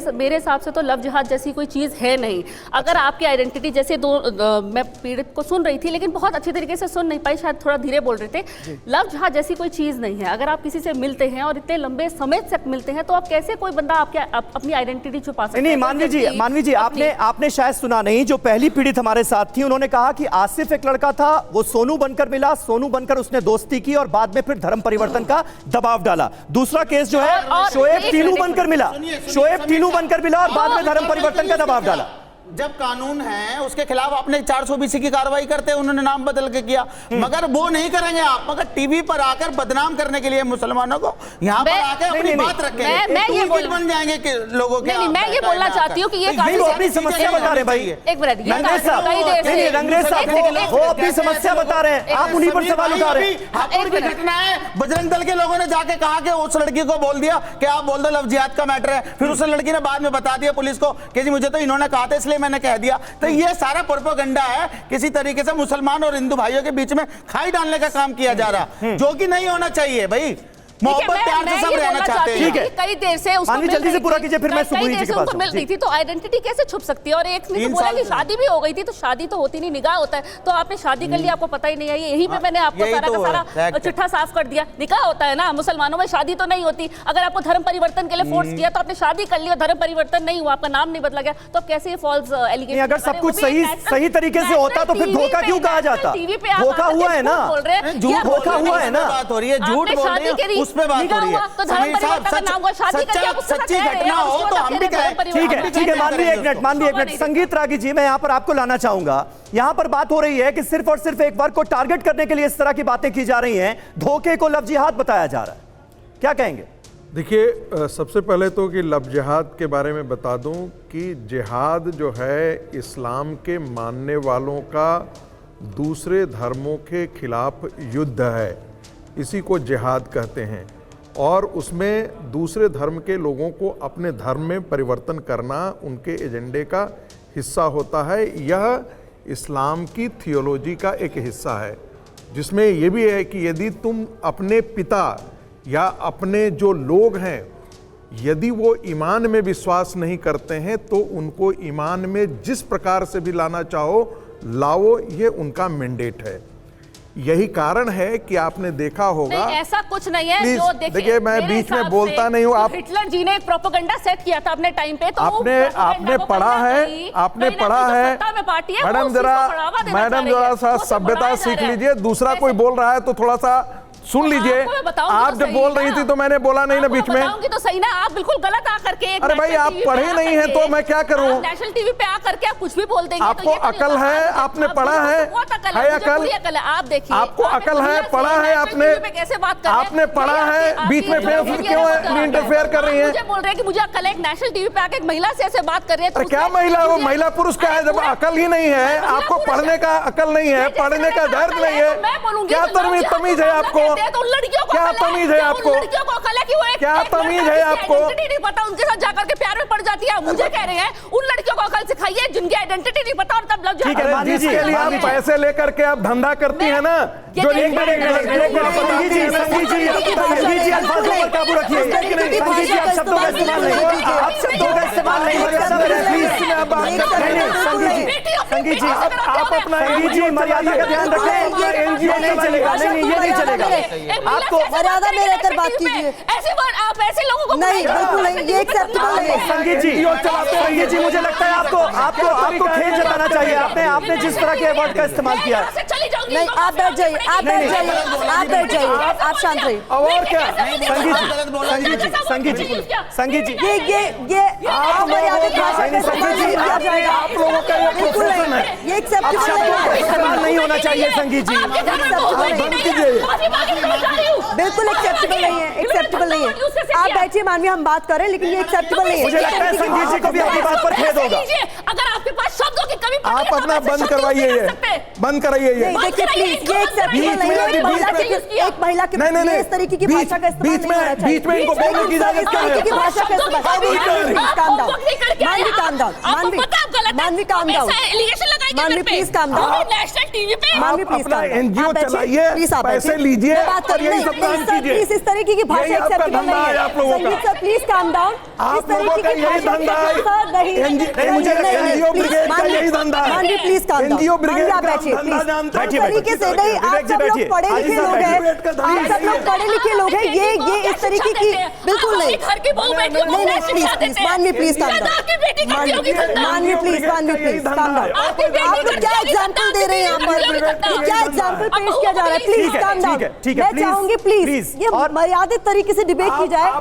मेरे हिसाब से तो लव जिहाद जैसी कोई चीज़ है नहीं। अगर आपकी आइडेंटिटी जैसे मैं पीड़ित को सुन रही थी लेकिन बहुत अच्छी तरीके से सुन नहीं पाई, शायद थोड़ा धीरे बोल रहे थे। लव जिहाद जैसी कोई चीज़ नहीं है। अगर आप किसी से मिलते हैं और इतने लंबे समय तक मिलते हैं तो आप कैसे कोई बंदा अपनी आइडेंटिटी छुपा सकता है? नहीं मानवी जी आपने शायद सुना नहीं, जो पहली पीड़ित हमारे साथ थी उन्होंने कहा कि आसिफ एक लड़का था, वो सोनू बनकर मिला, सोनू बनकर उसने दोस्ती की और बाद में फिर धर्म परिवर्तन का दबाव डाला। दूसरा केस जो है शोएब तीनू बनकर मिला, शोएब तीनू बनकर मिला और बाद में धर्म परिवर्तन का दबाव डाला। जब कानून है उसके खिलाफ आपने 420 की कार्रवाई करते हैं, उन्होंने नाम बदल के किया, मगर वो नहीं करेंगे आप। मगर टीवी पर आकर बदनाम करने के लिए मुसलमानों को यहाँ पर आकर अपनी बात रखेंगे, मैं ये बन जाएंगे कि लोगों के। मैं ये बोलना चाहती हूँ कि ये अपनी समस्या बता रहे भाई। एक मिनट रंगरेज साहब वो अपनी समस्या बता रहे हैं, आप उन्हीं पर सवाल उठा रहे हैं। घटना है, बजरंग दल के लोगों ने जाके कहा कि उस लड़की को बोल दिया कि आप बोल दो लव जिहाद का मैटर है, फिर उस लड़की ने बाद में बता दिया पुलिस को कि जी मुझे तो इन्होंने कहा था इसलिए मैंने कह दिया। तो ये सारा प्रोपेगेंडा है, किसी तरीके से मुसलमान और हिंदू भाइयों के बीच में खाई डालने का काम किया जा रहा, जो कि नहीं होना चाहिए भाई। मोहब्बत प्यार से सब रहना चाहते हैं। ठीक है, कई देर से उसको जल्दी से पूरा कीजिए, फिर मैं कई देर से उनको मिल रही थी तो आइडेंटिटी कैसे छुप सकती है? और एक ने तो बोला कि शादी भी हो गई थी, तो शादी तो होती नहीं, निकाह होता है। तो आपने शादी कर लिया, आपको पता ही नहीं है। यही पे मैंने आपको सारा का सारा चिट्ठा साफ कर दिया। निकाह होता है ना, मुसलमानों में शादी तो नहीं होती। अगर आपको धर्म परिवर्तन के लिए फोर्स किया तो आपने शादी कर ली और धर्म परिवर्तन नहीं हुआ, आपका नाम नहीं बदला गया, तो कैसे ये फॉल्स एलिगेशन? अगर सब कुछ सही तरीके से होता तो फिर धोखा क्यों कहा जाता? धोखा हुआ है ना, धोखा हुआ है ना, बात हो रही है, झूठ बोल रहे हैं, उस पे बात हो रही है। तो धर्म परिवर्तन का नाम हुआ, शादी करके आप उससे सच्ची घटना हो तो हम भी कहें। ठीक है मानवी एक मिनट संगीत रागी जी, मैं यहां पर आपको लाना चाहूंगा। यहां पर बात हो रही है कि सिर्फ और सिर्फ एक वर्ग को टारगेट करने के लिए इस तरह की बातें की जा रही हैं, धोखे को लव जिहाद बताया जा रहा है, क्या कहेंगे? देखिए, सबसे पहले तो कि लव जिहाद के बारे में बता दूं कि जिहाद जो है इस्लाम के मानने वालों का दूसरे धर्मों के खिलाफ युद्ध है, इसी को जिहाद कहते हैं। और उसमें दूसरे धर्म के लोगों को अपने धर्म में परिवर्तन करना उनके एजेंडे का हिस्सा होता है। यह इस्लाम की थियोलॉजी का एक हिस्सा है, जिसमें यह भी है कि यदि तुम अपने पिता या अपने जो लोग हैं, यदि वो ईमान में विश्वास नहीं करते हैं तो उनको ईमान में जिस प्रकार से भी लाना चाहो लाओ, ये उनका मैंडेट है। यही कारण है कि आपने देखा होगा, नहीं, ऐसा कुछ नहीं है जो देखिए मैं बीच में बोलता नहीं हूँ। आप हिटलर जी ने एक प्रोपेगेंडा सेट किया था अपने टाइम पे, तो आपने पढ़ा है मैडम जरा सा सभ्यता सीख लीजिए। दूसरा कोई बोल रहा है तो थोड़ा सा सुन लीजिए। आप जब बोल रही थी तो मैंने बोला नहीं ना बीच में, तो सही ना, आप बिल्कुल गलत आकर के। अरे भाई आप पढ़े नहीं हैं तो मैं क्या करूं? नेशनल टीवी पे आकर के आप कुछ भी बोल देंगे। आपको अकल है? आपने पढ़ा है? अकल है, आप देखिए, आपको अकल है, पढ़ा है आपने? कैसे बात कर रहे हैं? आपने पढ़ा है, बीच में क्यों इंटरफेयर कर रही है? मुझे बोल रहे हैं कि मुझे अकल है, नेशनल टीवी पे आके एक महिला से ऐसे बात कर रही है। क्या महिला? वो महिला पुरुष क्या है जब अकल ही नहीं है? आपको पढ़ने का अकल नहीं है, पढ़ने का धैर्य नहीं है, क्या तमीज है आपको? क्या तमीज है आपको? लड़कियों को अकल है कि वो क्या तमीज है आपको? नहीं पता, उनके साथ जाकर के प्यार में पड़ जाती है। मुझे कह रहे हैं उन लड़कियों को अकल सिखाइए जिनकी आइडेंटिटी नहीं पता और तब लव जिहाद। जिसके लिए आप पैसे लेकर के आप धंधा करती है ना, जो संगीत जी अल्फाजों पर काबू रखिए, संगीत जी आप शब्दों का इस्तेमाल नहीं, आप शब्दों का इस्तेमाल नहीं करिए। संगीत जी आप अपना मर्यादा का ध्यान रखें, ये नहीं चलेगा, नहीं ये नहीं चलेगा। आपको मर्यादा में रहकर बात कीजिए। ऐसे वर्ड आप ऐसे लोगों को नहीं, बिल्कुल नहीं, ये एक्सेप्टेबल नहीं है। संगीत जी मुझे लगता है आपको खेल जताना चाहिए। आपने जिस तरह के वर्ड का इस्तेमाल किया, नहीं आप बैठ जाइए, आप बैठ जाइए, आप शांत रहिए। और क्या संगीत जी ये आप लोगों का ये प्रोफेशन है, ये एक्सेप्टेबल इस्तेमाल नहीं होना चाहिए। संगीत जी बिल्कुल एक्सेप्टेबल नहीं है, एक्सेप्टेबल नहीं है। आप बैठिए मानवी, हम बात करें, लेकिन ये एक्सेप्टेबल नहीं है। मुझे लगता है संगीत जी को भी अपनी बात पर खेद होगा। अगर आपके पास शब्दों की कमी पड़ती है आप अपना बंद करवाइए, ये बंद कराइए। ये देखिए प्लीज, ये एक्सेप्टेबल नहीं है। एक महिला के नहीं इस तरीके की भाषा का इस्तेमाल बीच में इनको बोलने की इजाजत क्या है? भाषा का इस्तेमाल down. आपको पता आप गलत है। मानवी, calm आप down. ऐसा एलिगेशन लगाएंगे मानवी, मेरे पे। please calm down. आप नेशनल टीवी पे मानवी, please अपना calm down. NGO आप बैठिए, चलाइए, please आप पैसे बैठिए। लीजिए मैं बात कर और रही यही हूँ। सब काम नहीं, sir, कीजिए। please, इस तरीके की भाषा यही आपका acceptable धंधा नहीं है है। आप लोगों का। संगीत सर, please calm down. आप इस तरीके लोगों का की यही भाषा धंधा है। सर, नहीं, मुझे NGO ब्रिगेड का यही धंधा है। मानवी, please calm down. NGO brigade मानवी, आप का बैठिए, धंधा please. जानते हैं। इस तरीके से नहीं, आप सब लोग पढ़े लिखे लोग हैं, आप सब लोग पढ़े लिखे लोग हैं, ये इस तरीके की बिल्कुल नहीं। घर की बहू बेटियों को नहीं, नहीं, शिक्षा please, देते हैं। मानवी, please calm या down. आपकी बेटी करती होगी धंधा। मानवी, प्लीज, मानवी, प्लीज, calm down. आपकी बेटी आप लोग क्या करती होगी एग्जाम्पल धंधा, दे रहे हैं यहाँ आपकी बेटी पर? करती होगी क्या धंधा। एग्जाम्पल अब पेश बहू किया जा रहा है? को प्लीज ठीक है, calm down. ठीक है, ठीक है, मैं please, चाहूंगी प्लीज please. ये और- मर्यादित तरीके से डिबेट की जाए।